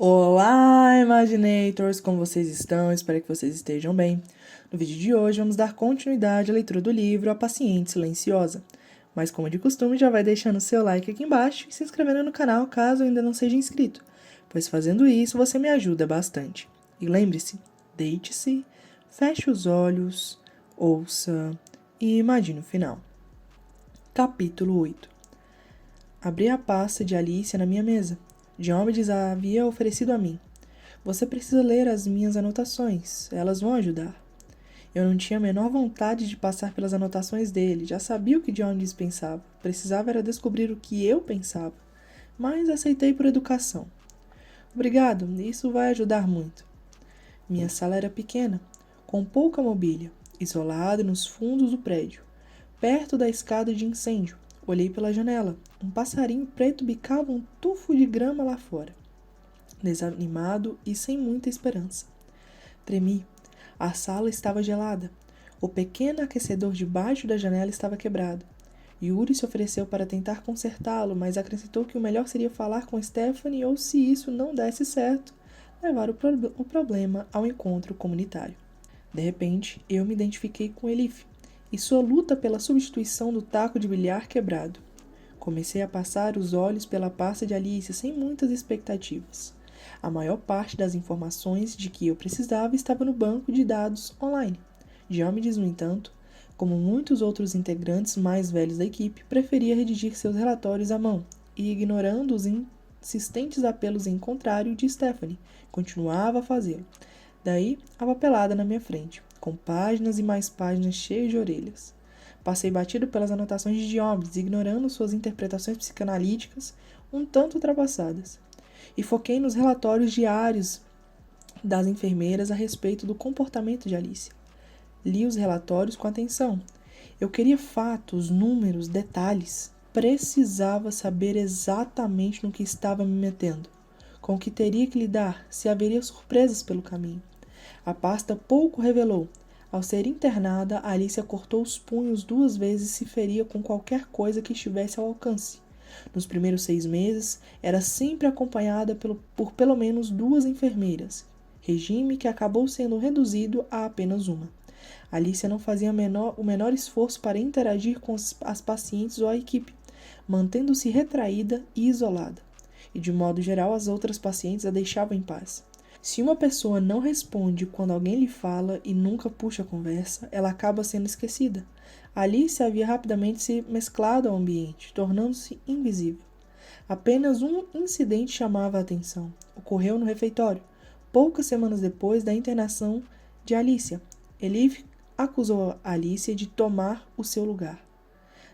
Olá, Imaginators! Como vocês estão? Espero que vocês estejam bem. No vídeo de hoje vamos dar continuidade à leitura do livro A Paciente Silenciosa. Mas como de costume, já vai deixando seu like aqui embaixo e se inscrevendo no canal caso ainda não seja inscrito, pois fazendo isso você me ajuda bastante. E lembre-se, deite-se, feche os olhos, ouça e imagine o final. Capítulo 8. Abri a pasta de Alicia na minha mesa. Diomedes a havia oferecido a mim. Você precisa ler as minhas anotações, elas vão ajudar. Eu não tinha a menor vontade de passar pelas anotações dele, já sabia o que Diomedes pensava, precisava era descobrir o que eu pensava, mas aceitei por educação. Obrigado, isso vai ajudar muito. Minha sala era pequena, com pouca mobília, isolada nos fundos do prédio, perto da escada de incêndio. Olhei pela janela. Um passarinho preto bicava um tufo de grama lá fora, desanimado e sem muita esperança. Tremi. A sala estava gelada. O pequeno aquecedor debaixo da janela estava quebrado. Yuri se ofereceu para tentar consertá-lo, mas acrescentou que o melhor seria falar com Stephanie ou, se isso não desse certo, levar o problema ao encontro comunitário. De repente, eu me identifiquei com Elif e sua luta pela substituição do taco de bilhar quebrado. Comecei a passar os olhos pela pasta de Alicia sem muitas expectativas. A maior parte das informações de que eu precisava estava no banco de dados online. Diomedes, no entanto, como muitos outros integrantes mais velhos da equipe, preferia redigir seus relatórios à mão e, ignorando os insistentes apelos em contrário de Stephanie, continuava a fazê-lo. Daí, a papelada na minha frente, com páginas e mais páginas cheias de orelhas. Passei batido pelas anotações de Diomedes, ignorando suas interpretações psicanalíticas um tanto ultrapassadas, e foquei nos relatórios diários das enfermeiras a respeito do comportamento de Alicia. Li os relatórios com atenção. Eu queria fatos, números, detalhes. Precisava saber exatamente no que estava me metendo, com o que teria que lidar, se haveria surpresas pelo caminho. A pasta pouco revelou. Ao ser internada, Alicia cortou os punhos 2 vezes e se feria com qualquer coisa que estivesse ao alcance. Nos primeiros 6 meses, era sempre acompanhada por pelo menos 2 enfermeiras, regime que acabou sendo reduzido a apenas uma. Alicia não fazia o menor esforço para interagir com as pacientes ou a equipe, mantendo-se retraída e isolada. E, de modo geral, as outras pacientes a deixavam em paz. Se uma pessoa não responde quando alguém lhe fala e nunca puxa a conversa, ela acaba sendo esquecida. Alicia havia rapidamente se mesclado ao ambiente, tornando-se invisível. Apenas um incidente chamava a atenção. Ocorreu no refeitório, poucas semanas depois da internação de Alicia. Elif acusou Alicia de tomar o seu lugar.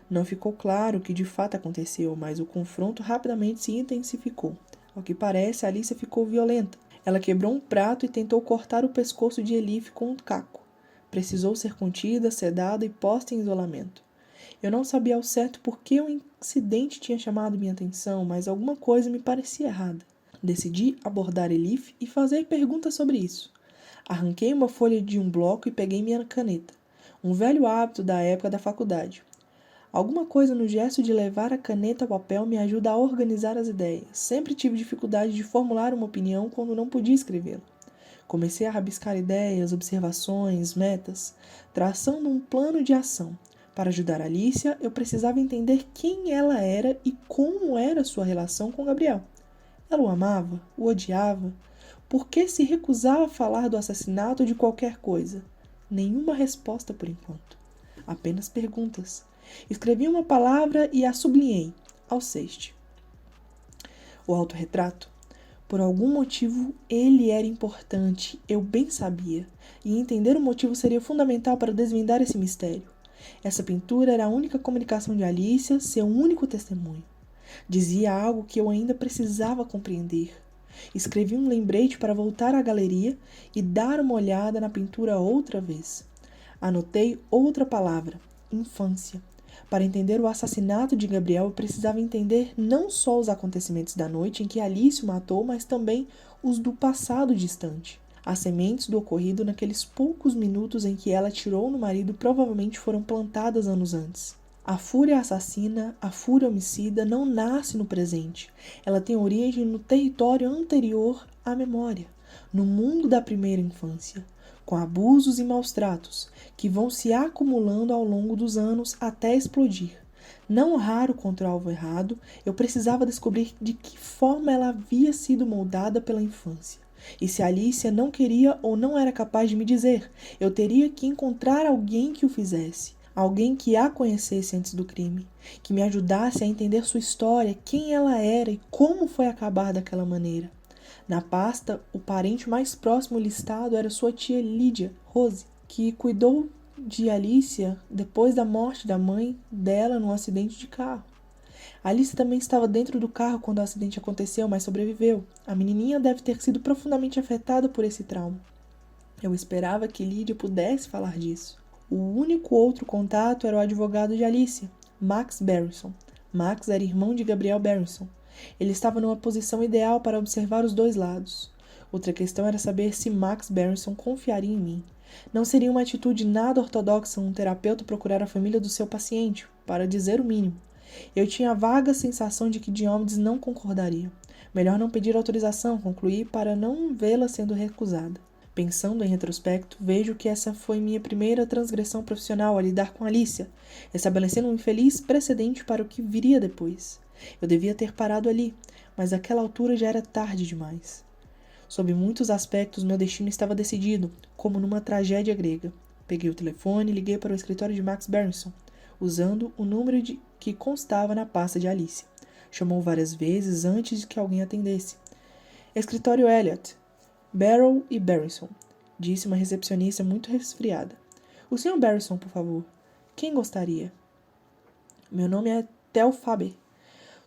Não ficou claro o que de fato aconteceu, mas o confronto rapidamente se intensificou. Ao que parece, Alicia ficou violenta. Ela quebrou um prato e tentou cortar o pescoço de Elif com um caco. Precisou ser contida, sedada e posta em isolamento. Eu não sabia ao certo por que o incidente tinha chamado minha atenção, mas alguma coisa me parecia errada. Decidi abordar Elif e fazer perguntas sobre isso. Arranquei uma folha de um bloco e peguei minha caneta, um velho hábito da época da faculdade. Alguma coisa no gesto de levar a caneta ao papel me ajuda a organizar as ideias. Sempre tive dificuldade de formular uma opinião quando não podia escrevê-la. Comecei a rabiscar ideias, observações, metas, traçando um plano de ação. Para ajudar Alicia, eu precisava entender quem ela era e como era sua relação com Gabriel. Ela o amava? O odiava? Por que se recusava a falar do assassinato ou de qualquer coisa? Nenhuma resposta por enquanto. Apenas perguntas. Escrevi uma palavra e a sublinhei. Alceste. O autorretrato. Por algum motivo, ele era importante, eu bem sabia, e entender o motivo seria fundamental para desvendar esse mistério. Essa pintura era a única comunicação de Alicia, seu único testemunho. Dizia algo que eu ainda precisava compreender. Escrevi um lembrete para voltar à galeria e dar uma olhada na pintura outra vez. Anotei outra palavra, infância. Para entender o assassinato de Gabriel, eu precisava entender não só os acontecimentos da noite em que Alice o matou, mas também os do passado distante. As sementes do ocorrido naqueles poucos minutos em que ela atirou no marido provavelmente foram plantadas anos antes. A fúria assassina, a fúria homicida não nasce no presente. Ela tem origem no território anterior à memória, no mundo da primeira infância, com abusos e maus-tratos que vão se acumulando ao longo dos anos até explodir. Não raro contra o alvo errado, eu precisava descobrir de que forma ela havia sido moldada pela infância. E se Alicia não queria ou não era capaz de me dizer, eu teria que encontrar alguém que o fizesse. Alguém que a conhecesse antes do crime, que me ajudasse a entender sua história, quem ela era e como foi acabar daquela maneira. Na pasta, o parente mais próximo listado era sua tia Lídia, Rose, que cuidou de Alicia depois da morte da mãe dela num acidente de carro. Alice também estava dentro do carro quando o acidente aconteceu, mas sobreviveu. A menininha deve ter sido profundamente afetada por esse trauma. Eu esperava que Lídia pudesse falar disso. O único outro contato era o advogado de Alicia, Max Barrison. Max era irmão de Gabriel Barrison. Ele estava numa posição ideal para observar os dois lados. Outra questão era saber se Max Barrison confiaria em mim. Não seria uma atitude nada ortodoxa um terapeuta procurar a família do seu paciente, para dizer o mínimo. Eu tinha a vaga sensação de que Diomedes não concordaria. Melhor não pedir autorização, concluí, para não vê-la sendo recusada. Pensando em retrospecto, vejo que essa foi minha primeira transgressão profissional a lidar com Alicia, estabelecendo um infeliz precedente para o que viria depois. Eu devia ter parado ali, mas àquela altura já era tarde demais. Sob muitos aspectos, meu destino estava decidido, como numa tragédia grega. Peguei o telefone e liguei para o escritório de Max Barrison, usando o número que constava na pasta de Alicia. Chamou várias vezes antes de que alguém atendesse. Escritório Elliot. Barrow e Barrison, disse uma recepcionista muito resfriada. O Sr. Barrison, por favor. Quem gostaria? Meu nome é Tel Faber.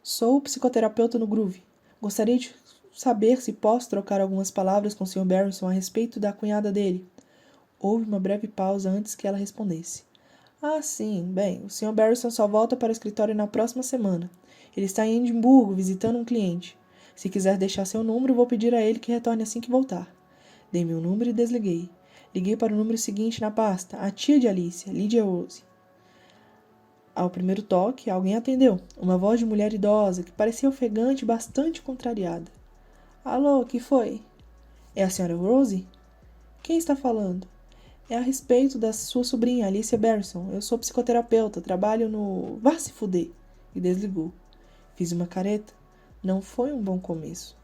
Sou psicoterapeuta no Groove. Gostaria de saber se posso trocar algumas palavras com o Sr. Barrison a respeito da cunhada dele. Houve uma breve pausa antes que ela respondesse. Ah, sim. Bem, o Sr. Barrison só volta para o escritório na próxima semana. Ele está em Edimburgo visitando um cliente. Se quiser deixar seu número, vou pedir a ele que retorne assim que voltar. Dei meu número e desliguei. Liguei para o número seguinte na pasta, a tia de Alicia, Lydia Rose. Ao primeiro toque, alguém atendeu. Uma voz de mulher idosa, que parecia ofegante e bastante contrariada. Alô, que foi? É a senhora Rose? Quem está falando? É a respeito da sua sobrinha, Alicia Barrison. Eu sou psicoterapeuta, trabalho no... Vá se fuder! E desligou. Fiz uma careta. Não foi um bom começo.